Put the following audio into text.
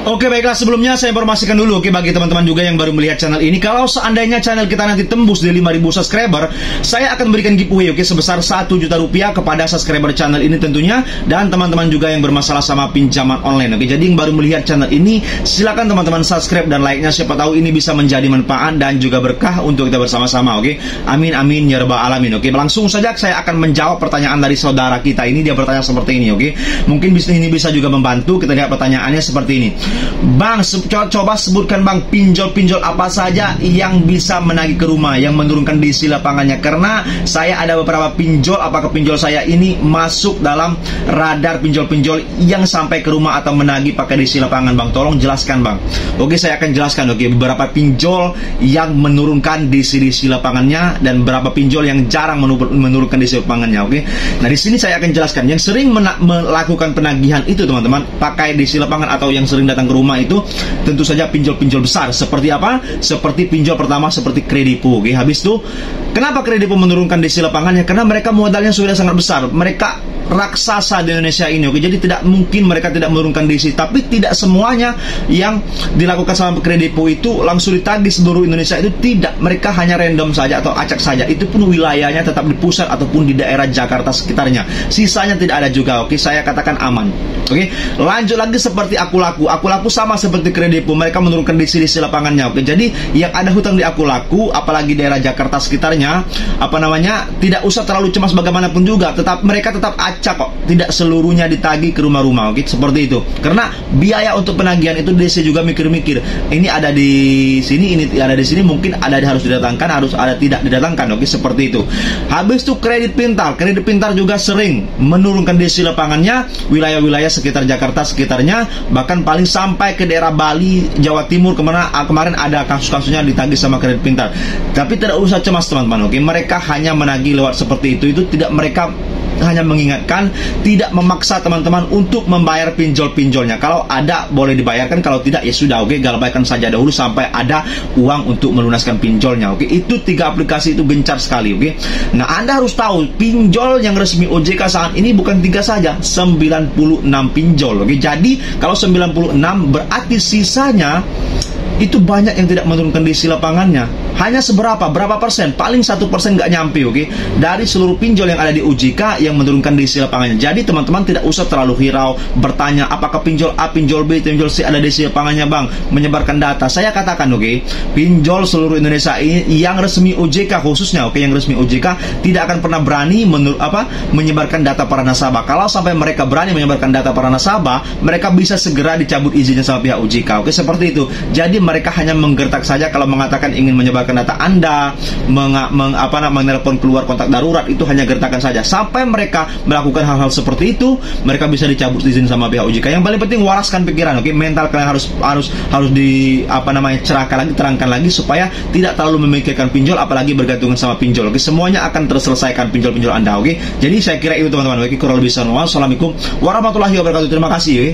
Oke, baiklah, sebelumnya saya informasikan dulu, oke, bagi teman-teman juga yang baru melihat channel ini, kalau seandainya channel kita nanti tembus di 5.000 subscriber, saya akan berikan giveaway, oke, sebesar 1 juta rupiah kepada subscriber channel ini tentunya, dan teman-teman juga yang bermasalah sama pinjaman online, oke. Jadi yang baru melihat channel ini, silakan teman-teman subscribe dan like-nya, siapa tahu ini bisa menjadi manfaat dan juga berkah untuk kita bersama-sama, oke. Amin amin ya rabbal alamin, oke. Langsung saja saya akan menjawab pertanyaan dari saudara kita ini. Dia bertanya seperti ini, oke. Mungkin bisnis ini bisa juga membantu. Kita lihat pertanyaannya seperti ini. Bang, coba sebutkan bang, pinjol-pinjol apa saja yang bisa menagih ke rumah, yang menurunkan diisi lapangannya. Karena saya ada beberapa pinjol, apakah pinjol saya ini masuk dalam radar pinjol-pinjol yang sampai ke rumah atau menagih pakai diisi lapangan, bang? Tolong jelaskan, bang. Oke, saya akan jelaskan, oke, beberapa pinjol yang menurunkan diisi lapangannya dan berapa pinjol yang jarang menurunkan diisi lapangannya, oke. Nah, di sini saya akan jelaskan. Yang sering melakukan penagihan itu, teman-teman, pakai diisi lapangan atau yang sering datang ke rumah itu tentu saja pinjol-pinjol besar. Seperti apa? Seperti pinjol pertama seperti Kredipo, oke. Habis itu, kenapa Kredipo menurunkan diisi lapangannya? Karena mereka modalnya sudah sangat besar. Mereka raksasa di Indonesia ini, oke. Jadi tidak mungkin mereka tidak menurunkan diisi. Tapi tidak semuanya yang dilakukan sama Kredipo itu langsung ditagih seluruh Indonesia, itu tidak. Mereka hanya random saja atau acak saja. Itu pun wilayahnya tetap di pusat ataupun di daerah Jakarta sekitarnya. Sisanya tidak ada juga, oke. Saya katakan aman, oke. Lanjut lagi seperti Akulaku. Akulaku sama seperti Kredipo, mereka menurunkan diisi lapangannya, oke. Jadi yang ada hutang di Akulaku, apalagi daerah Jakarta sekitarnya, tidak usah terlalu cemas bagaimanapun juga. Mereka tetap acak kok. Tidak seluruhnya ditagih ke rumah-rumah, oke. Seperti itu. Karena biaya untuk penagihan itu DC juga mikir-mikir. Ini ada di sini, ini ada di sini, mungkin ada harus didatangkan, harus ada tidak didatangkan, oke. Seperti itu. Habis itu Kredit Pintar. Kredit Pintar juga sering menurunkan diisi lapangannya wilayah-wilayah sekitar Jakarta sekitarnya, bahkan paling sampai ke daerah Bali, Jawa Timur, kemarin ada kasus-kasusnya ditagih sama Kredit Pintar. Tapi tidak usah cemas, teman-teman, oke. Mereka hanya menagih lewat seperti itu tidak, mereka hanya mengingatkan, tidak memaksa teman-teman untuk membayar pinjol-pinjolnya. Kalau ada boleh dibayarkan, kalau tidak ya sudah, oke, galbaikan saja dahulu sampai ada uang untuk melunaskan pinjolnya, oke. Itu 3 aplikasi itu gencar sekali, oke. Nah, Anda harus tahu pinjol yang resmi OJK saat ini bukan 3 saja, 96 pinjol, oke. Jadi kalau 96 berarti sisanya itu banyak yang tidak menurunkan diisi lapangannya. Hanya berapa persen? Paling 1% nggak nyampe, oke. Dari seluruh pinjol yang ada di OJK yang menurunkan diisi lapangannya. Jadi teman-teman tidak usah terlalu hirau bertanya apakah pinjol A, pinjol B, pinjol C ada diisi lapangannya, bang. Menyebarkan data. Saya katakan, oke, pinjol seluruh Indonesia ini yang resmi OJK khususnya, oke, yang resmi OJK tidak akan pernah berani menyebarkan data para nasabah. Kalau sampai mereka berani menyebarkan data para nasabah, mereka bisa segera dicabut izinnya sama pihak OJK, oke. Seperti itu. Jadi mereka hanya menggertak saja kalau mengatakan ingin menyebarkan data Anda, menelpon keluar kontak darurat, itu hanya gertakan saja. Sampai mereka melakukan hal-hal seperti itu, mereka bisa dicabut izin sama pihak OJK. Yang paling penting waraskan pikiran, oke. Mental kalian harus terangkan lagi supaya tidak terlalu memikirkan pinjol, apalagi bergantungan sama pinjol, oke. Semuanya akan terselesaikan pinjol-pinjol Anda, oke. Jadi saya kira itu, teman-teman, oke. Kurang lebih. Wassalamualaikum warahmatullahi wabarakatuh. Terima kasih, oke.